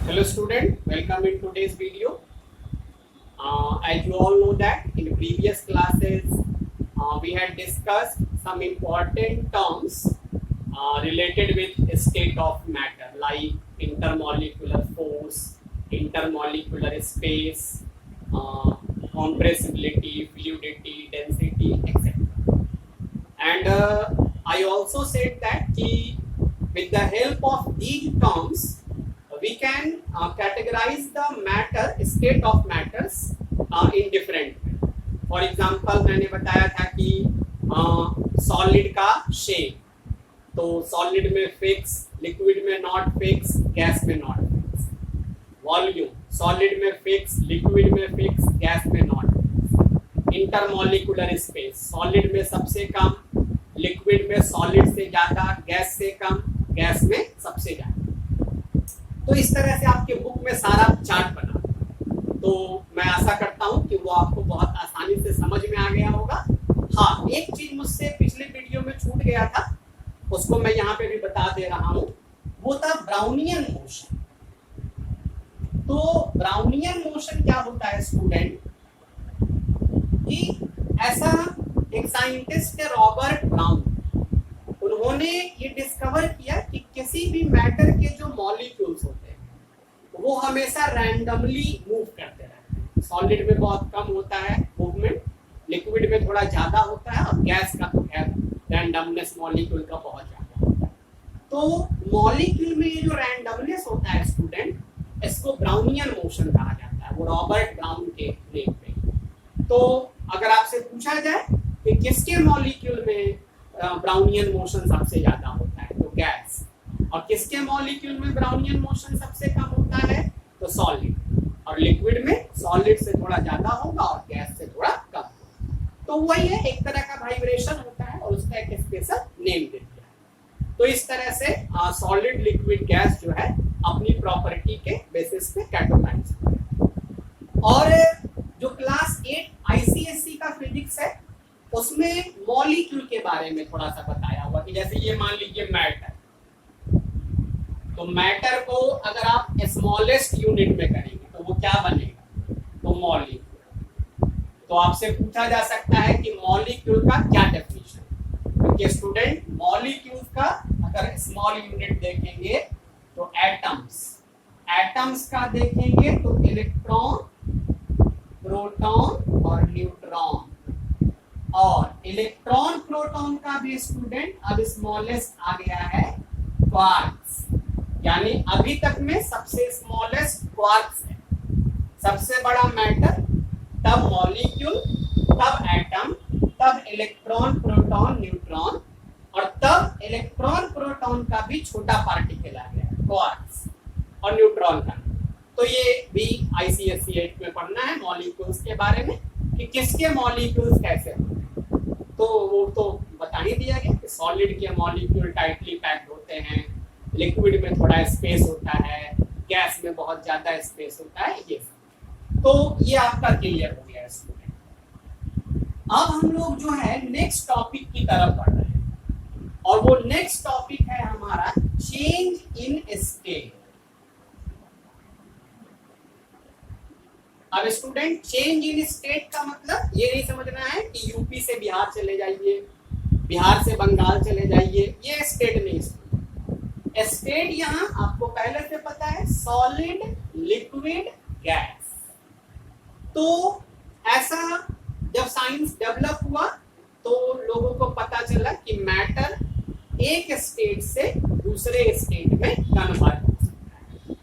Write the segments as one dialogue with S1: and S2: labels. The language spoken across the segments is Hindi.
S1: Hello student, welcome in today's video. As you all know that in previous classes we had discussed some important terms related with state of matter like intermolecular force, intermolecular space, compressibility, fluidity, density, etc. And I also said that with the help of these terms we can categorize the matter, state of matters in different way. For example, मैंने बताया था कि सॉलिड का शेप, तो सॉलिड में फिक्स, लिक्विड में नॉट फिक्स, गैस में नॉट फिक्स. वॉल्यूम, सॉलिड में फिक्स, लिक्विड में फिक्स, गैस में not fix. Intermolecular space, solid में सबसे कम, लिक्विड में सॉलिड से ज्यादा, गैस से कम, गैस में सबसे ज्यादा. तो इस तरह से आपके बुक में सारा चार्ट बना, तो मैं आशा करता हूं कि वो आपको बहुत आसानी से समझ में आ गया होगा. हाँ, एक चीज मुझसे पिछले वीडियो में छूट गया था, उसको मैं यहाँ पे भी बता दे रहा हूँ. वो था ब्राउनियन मोशन. तो ब्राउनियन मोशन क्या होता है स्टूडेंट, कि ऐसा एक साइंटिस्ट है रॉबर्ट ब्राउन, उन्होंने ये डिस्कवर किया कि किसी भी मैटर के जो मॉलिक्यूल्स होते हैं वो हमेशा रैंडमली मूव करते रहते हैं. सॉलिड में बहुत कम होता है मूवमेंट, लिक्विड में थोड़ा ज्यादा होता है, और गैस का तो खैर रैंडमनेस मॉलिक्यूल का बहुत ज्यादा होता है. तो मॉलिक्यूल में ये जो रैंडमनेस होता है स्टूडेंट, इसको ब्राउनियन मोशन कहा जाता है. वो रॉबर्ट ब्राउन के नेम पे. तो अगर आपसे पूछा जाए कि किसके मॉलिक्यूल में ब्राउनियन मोशन सबसे ज्यादा होता है, तो गैस. और किसके मॉलिक्यूल में ब्राउनियन मोशन सबसे कम होता है, तो सॉलिड. और लिक्विड में सॉलिड से थोड़ा ज्यादा होगा और गैस से थोड़ा कम. तो वही है, एक तरह का वाइब्रेशन होता है और उसका एक स्पेशल नेम दे दिया है. तो इस तरह से सॉलिड, लिक्विड, गैस जो है अपनी प्रॉपर्टी के बेसिस पे कैटेगराइज होते हैं. और जो क्लास 8 आईसीएसई का फिजिक्स है उसमें मॉलिक्यूल के बारे में थोड़ा सा बताया हुआ कि जैसे ये मान लीजिए मैटर, तो मैटर को अगर आप स्मॉलेस्ट यूनिट में करेंगे तो वो क्या बनेगा, तो मॉलिक्यूल. तो आपसे पूछा जा सकता है कि मॉलिक्यूल का क्या डेफिनेशन, क्योंकि स्टूडेंट मॉलिक्यूल का अगर स्मॉल यूनिट देखेंगे तो एटम्स, एटम्स का देखेंगे तो इलेक्ट्रॉन, प्रोटॉन और न्यूट्रॉन. और इलेक्ट्रॉन प्रोटॉन का भी स्टूडेंट अब स्मॉलेस्ट आ गया है क्वार्क्स, यानी अभी तक में सबसे स्मॉलेस्ट क्वार्क्स है. सबसे बड़ा मैटर, तब मॉलिक्यूल, तब एटम, तब इलेक्ट्रॉन, प्रोटॉन, न्यूट्रॉन, और तब इलेक्ट्रॉन प्रोटॉन का भी छोटा पार्टिकल आ गया क्वार्क्स, और न्यूट्रॉन का. तो ये भी आईसीएसई 8 में पढ़ना है मॉलिक्यूल्स के बारे में कि किसके मॉलिक्यूल्स कैसे होते हैं. तो वो तो बता ही दिया गया कि सॉलिड के मॉलिक्यूल टाइटली पैक्ड होते हैं, लिक्विड में थोड़ा स्पेस होता है, गैस में बहुत ज्यादा स्पेस होता है. ये तो ये आपका क्लियर हो गया स्टूडेंट. अब हम लोग जो है नेक्स्ट टॉपिक की तरफ बढ़ रहे हैं, और वो नेक्स्ट टॉपिक है हमारा चेंज इन स्टेट. अब स्टूडेंट चेंज इन स्टेट का मतलब ये नहीं समझना है कि यूपी से बिहार चले जाइए, बिहार से बंगाल चले जाइए, ये स्टेट नहीं. स्टेट यहाँ आपको पहले से पता है, सॉलिड, लिक्विड, गैस. तो ऐसा जब साइंस डेवलप हुआ तो लोगों को पता चला कि मैटर एक स्टेट से दूसरे स्टेट में कन्वर्ट हो सकता है.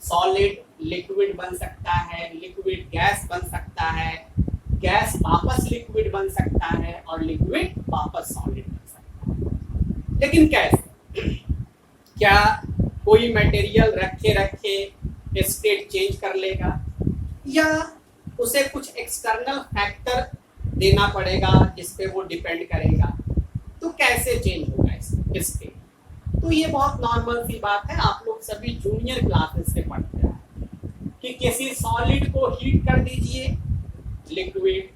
S1: सॉलिड लिक्विड बन सकता है, लिक्विड गैस बन सकता है, गैस वापस लिक्विड बन सकता है, और लिक्विड वापस सॉलिड बन सकता है. लेकिन कैसे? क्या कोई मटेरियल रखे रखे स्टेट चेंज कर लेगा, या उसे कुछ एक्सटर्नल फैक्टर देना पड़ेगा जिस पे वो डिपेंड करेगा? तो कैसे चेंज होगा स्टेट? तो ये बहुत नॉर्मल सी बात है, आप लोग सभी जूनियर क्लासेस से पढ़ते हैं कि किसी सॉलिड को हीट कर दीजिए लिक्विड,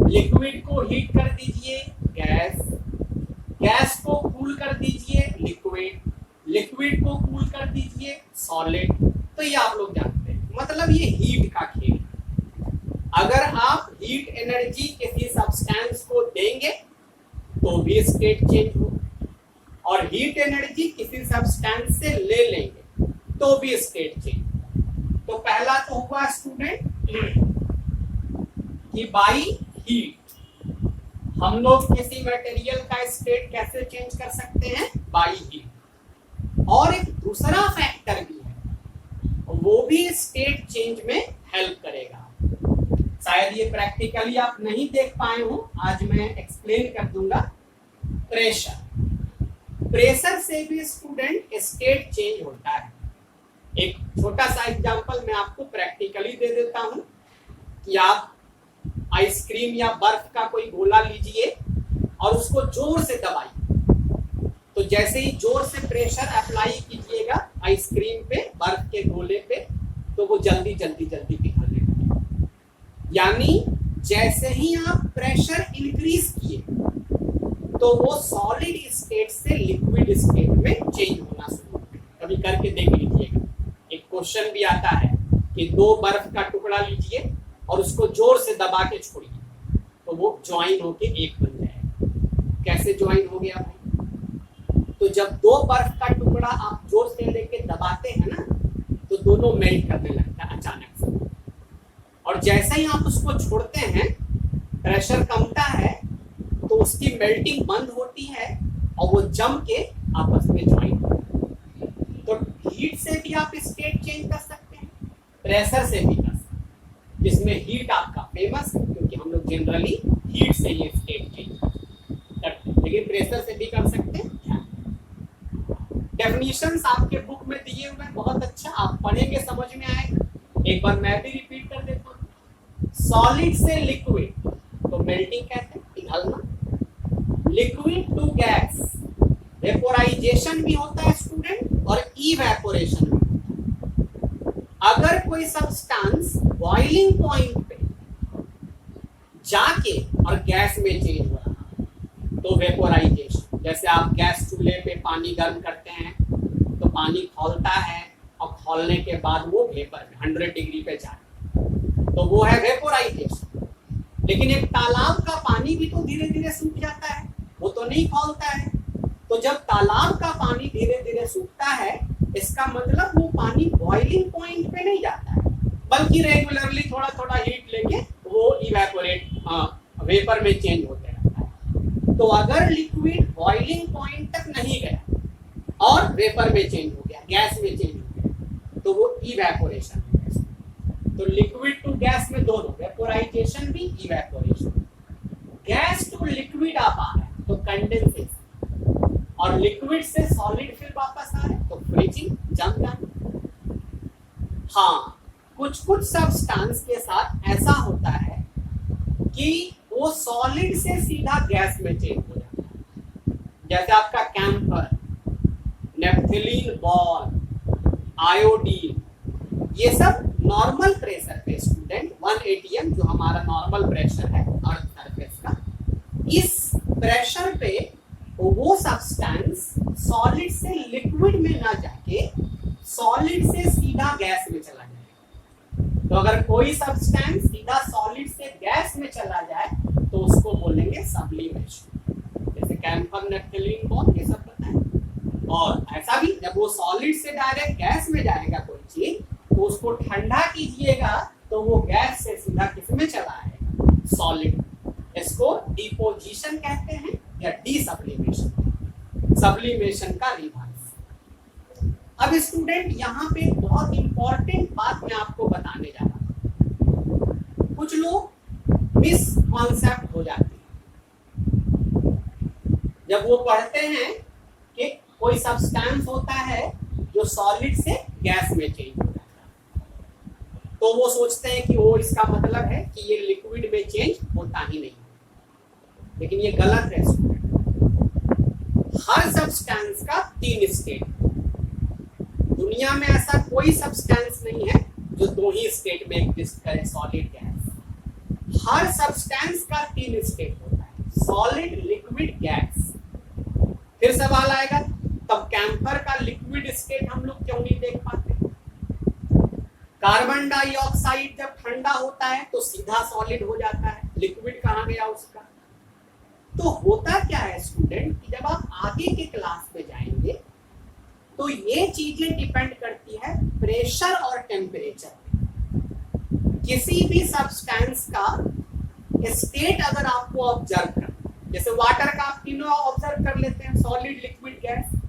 S1: लिक्विड को हीट कर दीजिए गैस, गैस को कूल कर दीजिए लिक्विड, लिक्विड को कूल कर दीजिए सॉलिड. तो तो ये आप लोग जानते हैं, मतलब ये हीट का खेल। अगर आप हीट एनर्जी किसी सब्सटेंस को देंगे तो भी स्टेट चेंज हो, और हीट एनर्जी किसी सब्सटेंस से ले लेंगे तो भी स्टेट चेंज। तो पहला तो हुआ स्टूडेंट कि बाई हीट हम लोग किसी मटेरियल का स्टेट कैसे चेंज कर सकते हैं, बाई हीट। और एक दूसरा फैक्टर भी है, वो भी स्टेट चेंज में हेल्प करेगा। शायद ये प्रैक्टिकली आप नहीं देख पाए हो, आज मैं एक्सप्लेन कर दूंगा। प्रेशर से भी स्टूडेंट स्टेट चेंज होता है। एक छोटा सा एग्जांपल मैं आपको प्रैक्टिकली दे देता हूं कि आप आइसक्रीम या बर्फ का कोई गोला लीजिए और उसको जोर से दबाइए, तो जैसे ही जोर से प्रेशर अप्लाई कीजिएगा आइसक्रीम पे, बर्फ के गोले पे, तो वो जल्दी जल्दी जल्दी पिघलने लगेगा। यानी जैसे ही आप प्रेशर इंक्रीज किए तो वो सॉलिड स्टेट से लिक्विड स्टेट में चेंज होना शुरू हो गया। कभी करके देख लीजिएगा। एक क्वेश्चन भी आता है कि 2 बर्फ का टुकड़ा लीजिए और उसको जोर से दबा के छोड़िए तो वो ज्वाइन होके एक बन जाएगा। कैसे ज्वाइन हो गया भाई? तो जब 2 बर्फ का टुकड़ा आप जोर से लेके दबाते हैं ना, तो दोनों मेल्ट करने लगता है अचानक से, और जैसे ही आप उसको छोड़ते हैं प्रेशर कमता है तो उसकी मेल्टिंग बंद होती है और वो जम के आपस में ज्वाइन होता है। तो हीट से भी आप स्टेट चेंज कर सकते हैं, प्रेशर से भी कर सकते हैं, जिसमें हीट आपका फेमस है क्योंकि हम लोग जनरली हीट से ये स्टेट चेंज करते हैं, लेकिन प्रेशर से भी कर सकते हैं। डेफिनेशंस आपके बुक में दिए हुए हैं, बहुत अच्छा, आप पढ़ेंगे समझ में आएगा। एक बार मैं भी रिपीट कर देता हूँ। सॉलिड से लिक्विड तो मेल्टिंग कहते हैं, पिघलना। लिक्विड टू गैस वेपोराइजेशन भी होता है स्टूडेंट, और इवेपोरेशन भी होता है। अगर कोई सब्सटेंस बॉइलिंग पॉइंट पे जाके और गैस में चेंज हो रहा है तो वेपोराइजेशन। जैसे आप गैस चूल्हे पे पानी गर्म करते हैं तो पानी खौलता है और खौलने के बाद वो वेपर में 100 डिग्री पे जाए तो वो है वेपोराइजेशन। लेकिन एक तालाब का पानी भी तो धीरे धीरे सूख जाता है, वो तो नहीं खौलता है। तो जब तालाब का पानी धीरे धीरे सूखता है, इसका मतलब वो पानी बॉइलिंग पॉइंट पे नहीं जाता है, बल्कि रेगुलरली थोड़ा थोड़ा हीट लेके वो इवेपोरेट वेपर में चेंज होते रहता है। तो अगर लिक्विड बॉइलिंग पॉइंट तक नहीं गया और वेपर में चेंज हो गया, गैस में चेंज हो गया, तो वो इवेपोरेशन है। तो लिक्विड टू गैस में दोनों, वेपोराइजेशन भी, इवेपोरेशन। गैस टू लिक्विड आप आ रहे हैं तो कंडेंसेशन, और लिक्विड से सॉलिड फिर वापस आ रहे हैं तो फ्रीजिंग, जम जाना। हाँ, कुछ कुछ सब्सटेंस के साथ ऐसा होता है कि वो सॉलिड से सीधा गैस में चेंज हो जाता है। जैसे आपका कैम्फर, नेफ्थलीन बॉल, आयोडीन, ये सब नॉर्मल प्रेशर पे स्टूडेंट 1 atm जो हमारा नॉर्मल प्रेशर है अर्थ सरफेस का, इस प्रेशर पे वो सब्सटेंस सॉलिड से लिक्विड में ना जाके सॉलिड से सीधा गैस में चला जाए। तो अगर कोई सब्सटेंस सीधा सॉलिड से गैस में चला जाए तो उसको बोलेंगे सब्लिमेशन। जैसे कैम्फर, नेफ्थलीन बॉल, ये सब पता है। और ऐसा भी जब वो सॉलिड से डायरेक्ट गैस में जाएगा कोई चीज, तो उसको ठंडा कीजिएगा तो वो गैस से सीधा किसमें चला आएगा, सॉलिड। इसको डिपोजिशन कहते हैं या डीसब्लिमेशन, सब्लिमेशन का रिवर्स। अब स्टूडेंट यहाँ पे बहुत इंपॉर्टेंट बात मैं आपको बताने जा रहा हूँ। कुछ लोग मिस कॉन्सेप्ट हो जाते हैं जब वो पढ़ते हैं कि कोई सब्सटेंस होता है जो सॉलिड से गैस में चेंज हो जाता है, तो वो सोचते हैं कि वो इसका मतलब है कि ये लिक्विड में चेंज होता ही नहीं। लेकिन ये गलत है स्टूडेंट। हर सब्सटेंस का 3 स्टेट। दुनिया में ऐसा कोई सब्सटेंस नहीं है जो 2 ही स्टेट में एग्जिस्ट करे, सॉलिड गैस। हर सब्सटेंस का 3 स्टेट होता है, सॉलिड, लिक्विड, गैस। फिर सवाल आएगा तब कैम्फर का लिक्विड स्टेट हम लोग क्यों नहीं देख पाते? कार्बन डाइऑक्साइड जब ठंडा होता है तो सीधा सॉलिड हो जाता है, लिक्विड कहाँ गया उसका। तो होता क्या है स्टूडेंट कि जब आप आगे के क्लास में जाएंगे तो ये चीजें डिपेंड करती है प्रेशर और टेम्परेचर। किसी भी सब्सटेंस का स्टेट अगर आपको ऑब्जर्व कर, जैसे वाटर का आप तीनों ऑब्जर्व कर लेते हैं, सॉलिड लिक्विड गैस,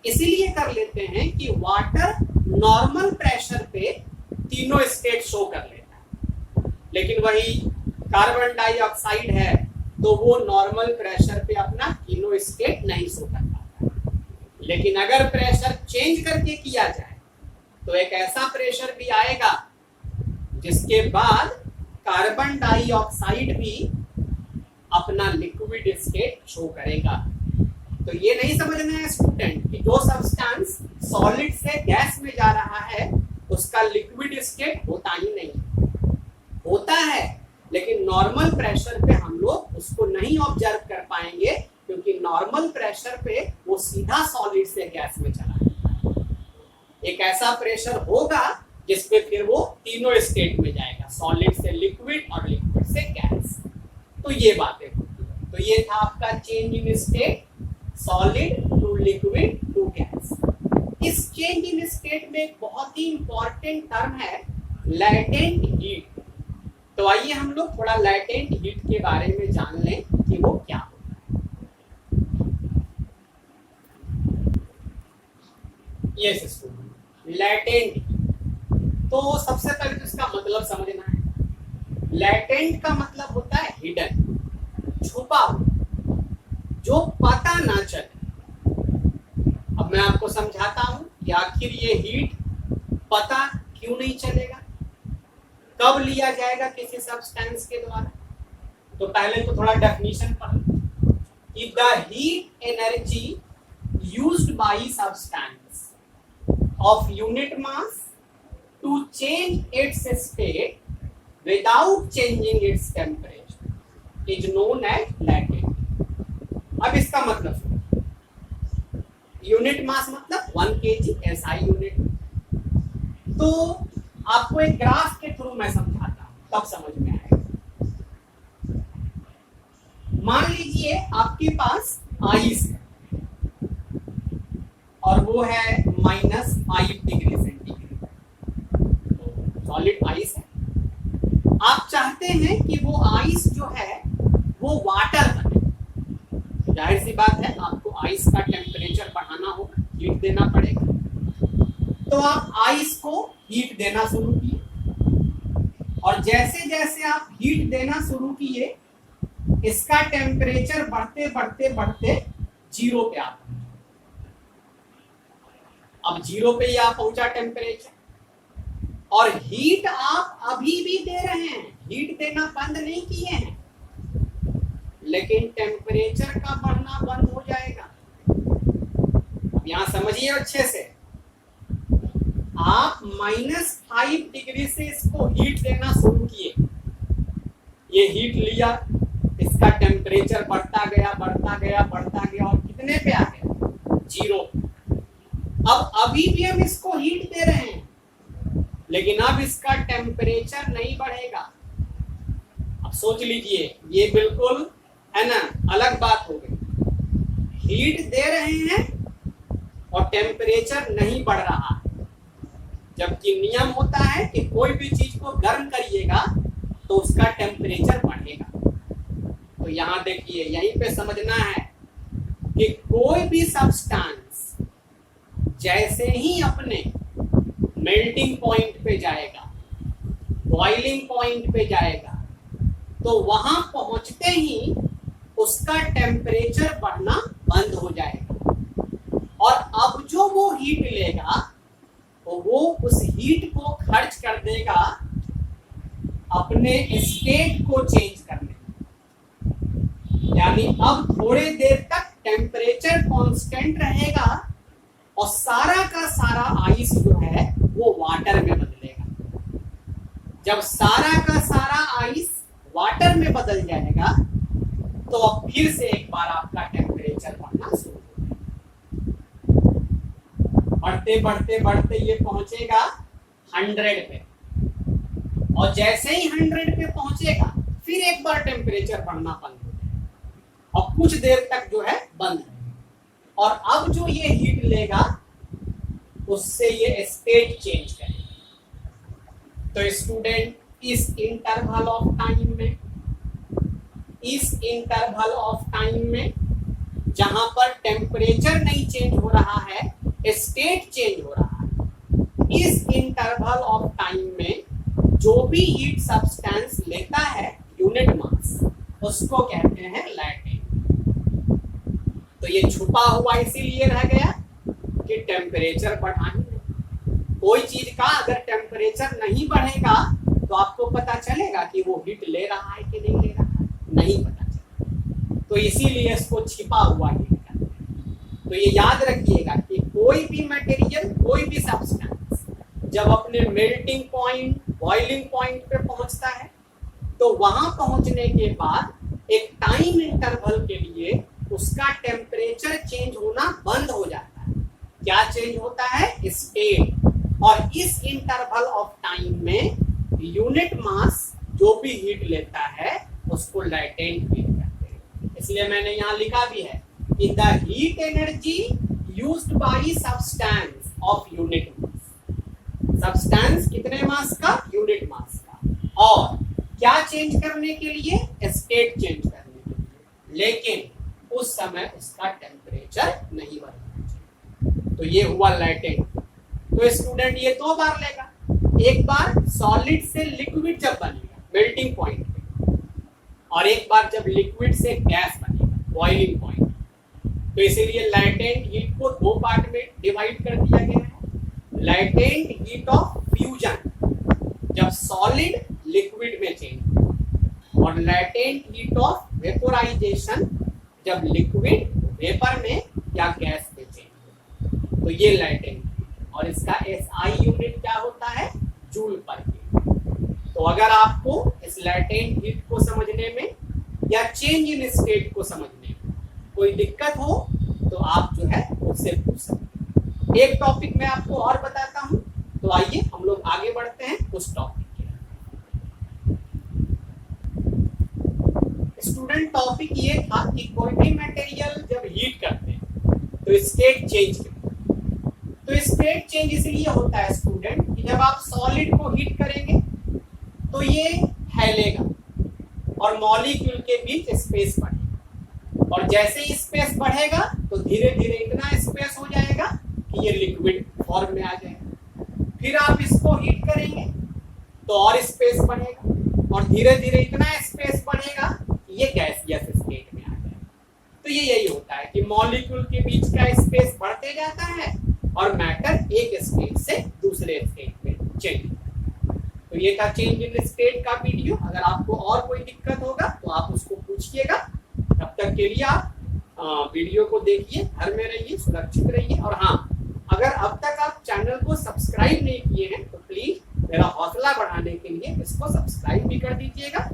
S1: इसीलिए कर लेते हैं कि वाटर नॉर्मल प्रेशर पे तीनों स्टेट शो कर लेता है, लेकिन वही कार्बन डाइऑक्साइड है तो वो नॉर्मल प्रेशर पे अपना तीनों स्टेट नहीं शो कर पाता है। लेकिन अगर प्रेशर चेंज करके किया जाए तो एक ऐसा प्रेशर भी आएगा जिसके बाद कार्बन डाइऑक्साइड भी अपना लिक्विड स्टेट शो करेगा। तो ये नहीं समझना है स्टूडेंट कि जो सब्सटेंस सॉलिड से गैस में जा रहा है उसका लिक्विड स्टेट होता ही नहीं, होता है लेकिन नॉर्मल प्रेशर पे हम लोग उसको नहीं ऑब्जर्व कर पाएंगे क्योंकि नॉर्मल प्रेशर पे वो सीधा सॉलिड से गैस में चला जाता है। एक ऐसा प्रेशर होगा जिसपे फिर वो तीनों स्टेट में जाएगा, सॉलिड से लिक्विड और लिक्विड से गैस। तो ये बातें होती है। तो ये था आपका change in state, solid to liquid to gas. इस चेंज इन स्टेट में एक बहुत ही इंपॉर्टेंट टर्म है लैटेंट हीट। तो आइए हम लोग थोड़ा लैटेंट हीट के बारे में जान लें कि वो क्या होता है। Yes student, latent heat. तो सबसे पहले तो इसका मतलब समझना है। लैटेंट का मतलब होता है हिडन, छुपा हुआ, जो पता ना चले। अब मैं आपको समझाता हूं कि आखिर ये हीट पता क्यों नहीं चलेगा, कब लिया जाएगा किसी सब्सटेंस के द्वारा। तो पहले तो थोड़ा डेफिनेशन पढ़ कि the heat energy used by substance of unit mass to change its state without changing its temperature is known as latent। अब इसका मतलब सुनो, यूनिट मास मतलब 1 kg SI यूनिट। तो आपको एक ग्राफ के थ्रू मैं समझाता हूं तब समझ में आएगा। मान लीजिए आपके पास आइस है और वो है -5 डिग्री सेंटीग्रेड, सॉलिड आइस है। आप चाहते हैं कि वो आइस जो है वो वाटर बने। जाहिर सी बात है आपको आइस का टेम्परेचर बढ़ाना होगा, हीट देना पड़ेगा। तो आप आइस को हीट देना शुरू किए और जैसे जैसे आप हीट देना शुरू किए इसका टेम्परेचर बढ़ते बढ़ते बढ़ते 0 पे आ पहुंचा। अब 0 पे ही आ पहुंचा टेम्परेचर और हीट आप अभी भी दे रहे हैं, हीट देना बंद नहीं किए हैं, लेकिन टेम्परेचर का बढ़ना बंद हो जाएगा। अब यहां समझिए अच्छे से, आप -5 डिग्री से इसको हीट देना शुरू किए, ये हीट लिया, इसका टेम्परेचर बढ़ता गया बढ़ता गया बढ़ता गया और कितने पे आ गया, 0। अब अभी भी हम इसको हीट दे रहे हैं लेकिन अब इसका टेम्परेचर नहीं बढ़ेगा। अब सोच लीजिए, ये बिल्कुल है ना अलग बात हो गई। हीट दे रहे हैं और टेम्परेचर नहीं बढ़ रहा, जबकि नियम होता है कि कोई भी चीज को गर्म करिएगा तो उसका टेम्परेचर बढ़ेगा। तो यहां देखिए, यहीं पे समझना है कि कोई भी सब्सटेंस जैसे ही अपने मेल्टिंग पॉइंट पे जाएगा, बॉइलिंग पॉइंट पे जाएगा, तो वहां पहुंचते ही उसका टेम्परेचर बढ़ना बंद हो जाएगा और अब जो वो हीट लेगा तो वो उस हीट को खर्च कर देगा अपने स्टेट को चेंज करने में। यानी अब थोड़े देर तक टेम्परेचर कांस्टेंट रहेगा और सारा का सारा आइस जो है वो वाटर में बदलेगा। जब सारा का सारा आइस वाटर में बदल जाएगा तो अब फिर से एक बार आपका टेम्परेचर बढ़ना शुरू हो, बढ़ते बढ़ते बढ़ते ये पहुंचेगा 100 पे। और जैसे ही 100 पे पहुंचेगा फिर एक बार टेम्परेचर बढ़ना बंद हो जाएगा और कुछ देर तक जो है बंद रहेगा। और अब जो ये हीट लेगा उससे ये स्टेट चेंज करेगा। तो स्टूडेंट इस इंटरवल ऑफ टाइम में जहां पर टेम्परेचर नहीं चेंज हो रहा है, स्टेट चेंज हो रहा है, इस इंटरवल ऑफ टाइम में जो भी हीट सब्सटेंस लेता है यूनिट मास, उसको कहते हैं लैटेंट। तो ये छुपा हुआ इसीलिए रह गया कि टेम्परेचर बढ़ा ही नहीं। कोई चीज का अगर टेम्परेचर नहीं बढ़ेगा तो आपको पता चलेगा कि वो हीट ले रहा है कि नहीं ले रहा है, नहीं पता चलेगा। तो इसीलिए इसको छिपा हुआ हीट कहते हैं। तो ये याद रखिएगा कि कोई भी मटेरियल, कोई भी सब्सटेंस जब अपने मेल्टिंग पॉइंट, बॉइलिंग पॉइंट पे पहुंचता है तो वहां पहुंचने के बाद एक टाइम इंटरवल के लिए उसका टेम्परेचर चेंज होना बंद हो जाता है। क्या चेंज होता है? स्टेट। और इस इंटरवल ऑफ टाइम में यूनिट मास जो भी हीट लेता है उसको लैटेंट हीट कहते हैं। इसलिए मैंने यहाँ लिखा भी है कि the heat energy used by substance of unit mass. Substance कितने मास का? यूनिट मास का। और क्या चेंज करने के लिए? स्टेट चेंज करने के लिए। लेकिन उस समय उसका टेम्परेचर नहीं बढ़ना चाहिए। तो ये हुआ लैटेंट। तो स्टूडेंट ये 2 बार लेगा। एक बार सॉलिड से लिक्विड जब बनेगा मेल्टिंग पॉइंट पे, और एक बार जब लिक्विड से गैस बनेगा बॉइलिंग पॉइंट। तो इसीलिए लैटेंट हीट को 2 पार्ट में डिवाइड कर दिया गया है। लैटेंट हीट ऑफ फ्यूजन, जब सॉलिड लिक्विड में चेंज, और लैटेंट हीट ऑफ वेपोराइजेशन, जब लिक्विड वेपर में या गैस में चेंज। तो ये लैटेंट, और इसका SI यूनिट क्या होता है? जूल पर हीट। तो अगर आपको इस लैटेंट हीट को समझने में या चेंज इन स्टेट को समझने में कोई दिक्कत हो तो आप जो है मुझसे पूछ सकते हैं। एक टॉपिक मैं आपको और बताता हूं। तो आइए हम लोग आगे बढ़ते हैं उस टॉपिक के। स्टूडेंट टॉपिक ये था कि कोई भी मटेरियल जब हीट करते हैं तो स्टेट चेंज करते हैं। तो स्टेट चेंज इसलिए होता है स्टूडेंट कि जब आप सॉलिड को हीट करेंगे तो ये फैलेगा और मॉलिक्यूल के बीच स्पेस बढ़ेगा, और जैसे ही स्पेस बढ़ेगा तो धीरे धीरे इतना स्पेस हो जाएगा कि ये लिक्विड फॉर्म में आ जाएगा। फिर आप इसको हीट करेंगे तो और स्पेस बढ़ेगा, और धीरे धीरे इतना स्पेस बढ़ेगा कि ये गैसियस स्टेट में आ जाएगा। तो ये यही होता है कि मॉलिक्यूल के बीच का स्पेस बढ़ते जाता है और मैटर एक स्टेट से दूसरे स्टेट में चेंज। तो ये था चेंज इन स्टेट का वीडियो। अगर आपको और कोई दिक्कत होगा तो आप उसको पूछिएगा। तब तक के लिए आप वीडियो को देखिए, घर में रहिए, सुरक्षित रहिए। और हाँ, अगर अब तक आप चैनल को सब्सक्राइब नहीं किए हैं तो प्लीज मेरा हौसला बढ़ाने के लिए इसको सब्सक्राइब भी कर दीजिएगा